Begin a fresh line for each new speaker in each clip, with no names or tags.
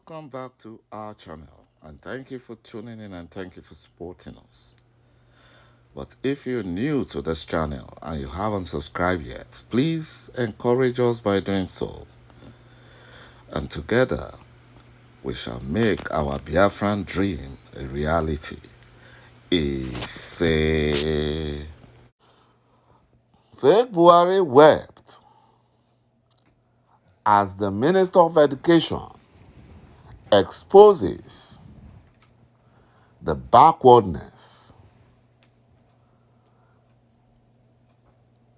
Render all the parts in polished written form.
Welcome back to our channel, and thank you for tuning in and thank you for supporting us. But if you're new to this channel and you haven't subscribed yet, please encourage us by doing so. And together, we shall make our Biafran dream a reality. Ise. jourd wept as the Minister of Education exposes the backwardness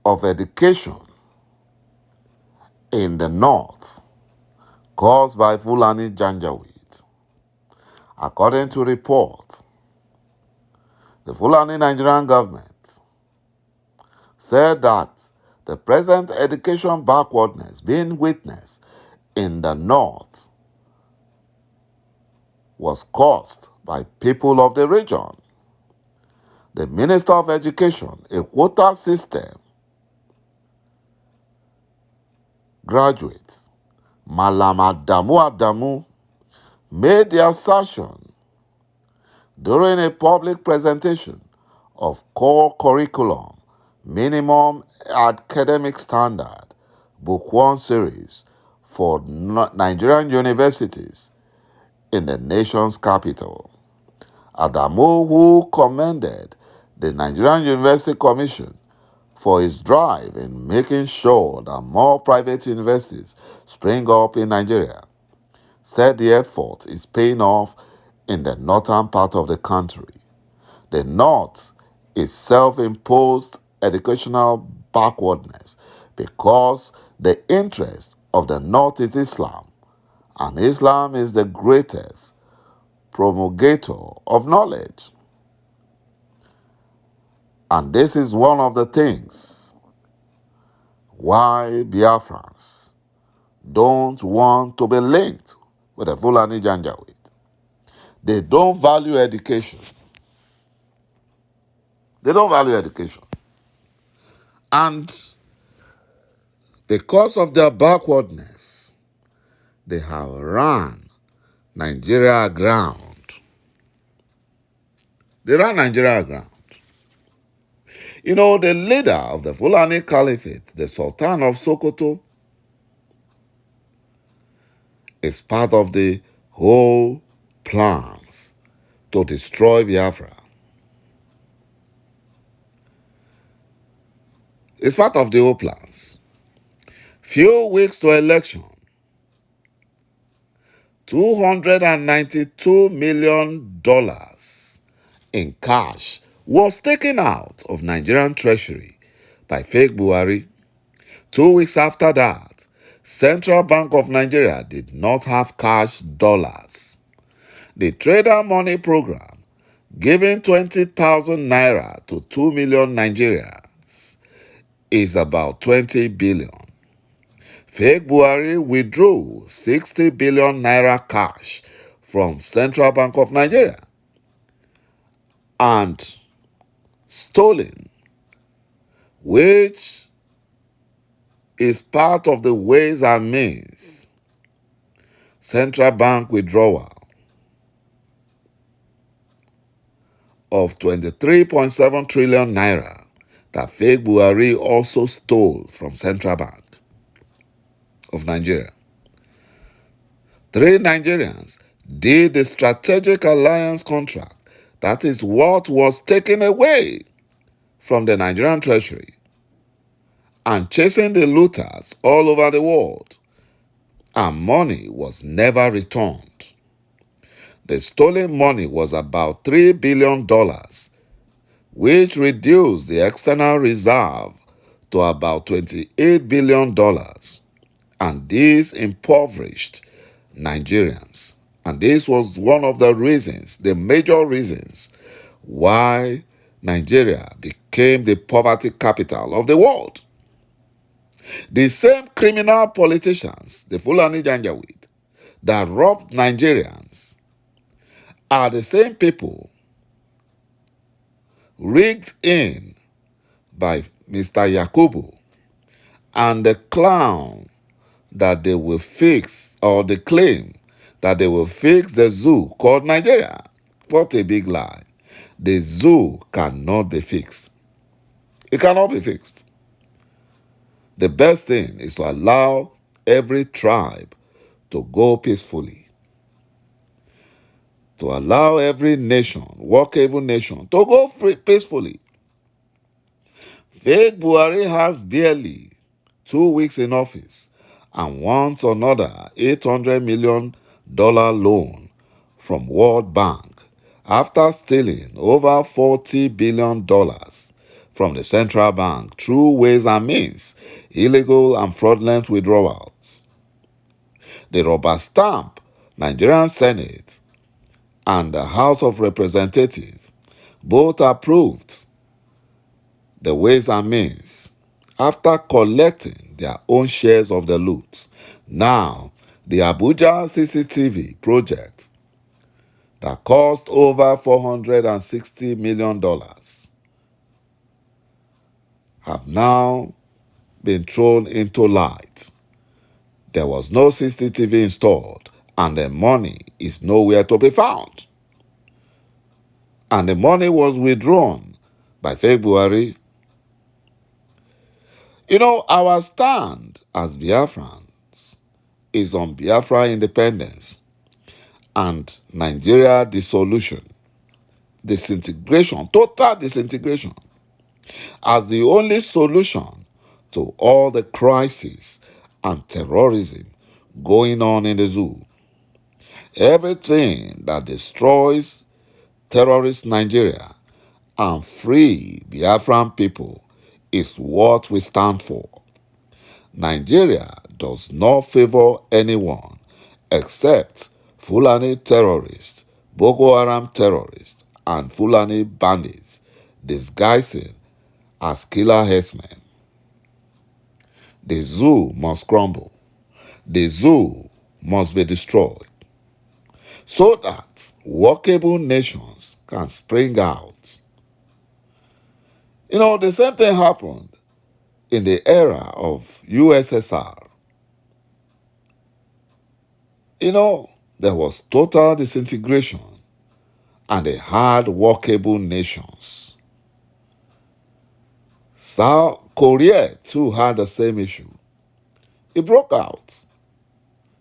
of education in the north caused by Fulani Janjaweed. According to report, the Fulani Nigerian government said that the present education backwardness being witnessed in the north was caused by people of the region. The Minister of Education, a quota system graduates, Malam ADAMU, made the assertion during a public presentation of core curriculum, minimum academic standard, Book 1 series for Nigerian universities in the nation's capital. ADAMU, who commended the Nigerian University Commission for its drive in making sure that more private universities spring up in Nigeria, said the effort is paying off in the northern part of the country. The north is self-imposed educational backwardness because the interest of the north is Islam, and Islam is the greatest promulgator of knowledge. And this is one of the things why Biafrans don't want to be linked with the Fulani Janjaweed. They don't value education. They don't value education. And because of their backwardness, they have run Nigeria aground. They ran Nigeria aground. You know, the leader of the Fulani Caliphate, the Sultan of Sokoto, is part of the whole plans to destroy Biafra. It's part of the whole plans. Few weeks to election, $292 million in cash was taken out of Nigerian treasury by fake Buhari. 2 weeks after that, Central Bank of Nigeria did not have cash dollars. The Trader Money Program, giving 20,000 naira to 2 million Nigerians, is about 20 billion. Fake Buhari withdrew 60 billion naira cash from Central Bank of Nigeria and stolen, which is part of the Ways and Means Central Bank withdrawal of 23.7 trillion naira that fake Buhari also stole from Central Bank of Nigeria. 3 Nigerians did the strategic alliance contract. That is what was taken away from the Nigerian treasury and chasing the looters all over the world, and money was never returned. The stolen money was about $3 billion, which reduced the external reserve to about $28 billion, and this impoverished Nigerians. And this was one of the reasons, the major reasons, why Nigeria became the poverty capital of the world. The same criminal politicians, the Fulani Janjaweed, that robbed Nigerians are the same people rigged in by Mr. Yakubu and the clown that they will fix, or the claim that they will fix the zoo called Nigeria. What a big lie. The zoo cannot be fixed. It cannot be fixed. The best thing is to allow every tribe to go peacefully. To allow every nation, workable nation, to go peacefully. Fake Buhari has barely 2 weeks in office and wants another $800 million loan from World Bank after stealing over $40 billion from the central bank through ways and means, illegal and fraudulent withdrawals. The rubber stamp Nigerian Senate and the House of Representatives both approved the ways and means after collecting their own shares of the loot. Now, the Abuja CCTV project that cost over $460 million have now been thrown into light. There was no CCTV installed and the money is nowhere to be found. And the money was withdrawn by fake Buhari. You know, our stand as Biafrans is on Biafra independence and Nigeria dissolution, disintegration, total disintegration, as the only solution to all the crises and terrorism going on in the zoo. Everything that destroys terrorist Nigeria and free Biafran people is what we stand for. Nigeria does not favor anyone except Fulani terrorists, Boko Haram terrorists, and Fulani bandits disguising as killer herdsmen. The zoo must crumble. The zoo must be destroyed so that workable nations can spring out. You know, the same thing happened in the era of USSR. You know, there was total disintegration and they had workable nations. South Korea too had the same issue. It broke out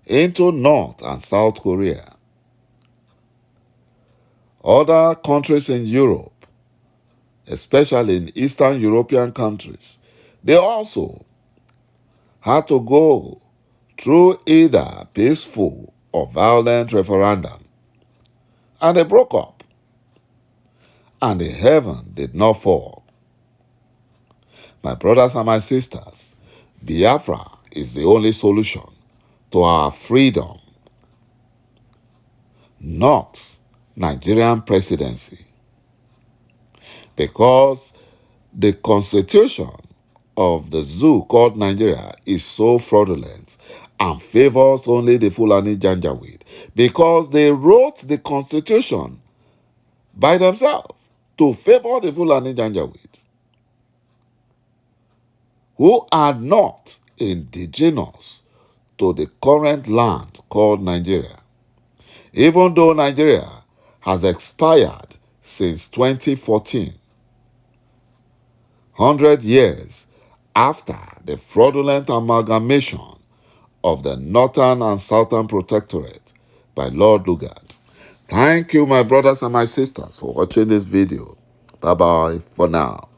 into North and South Korea. Other countries in Europe, especially in Eastern European countries, they also had to go through either peaceful or violent referendum. And they broke up. And the heaven did not fall. My brothers and my sisters, Biafra is the only solution to our freedom, not Nigerian presidency. Because the constitution of the zoo called Nigeria is so fraudulent and favors only the Fulani Janjaweed because they wrote the constitution by themselves to favor the Fulani Janjaweed, who are not indigenous to the current land called Nigeria, even though Nigeria has expired since 2014, 100 years after the fraudulent amalgamation of the Northern and Southern Protectorate by Lord Lugard. Thank you, my brothers and my sisters, for watching this video. Bye-bye for now.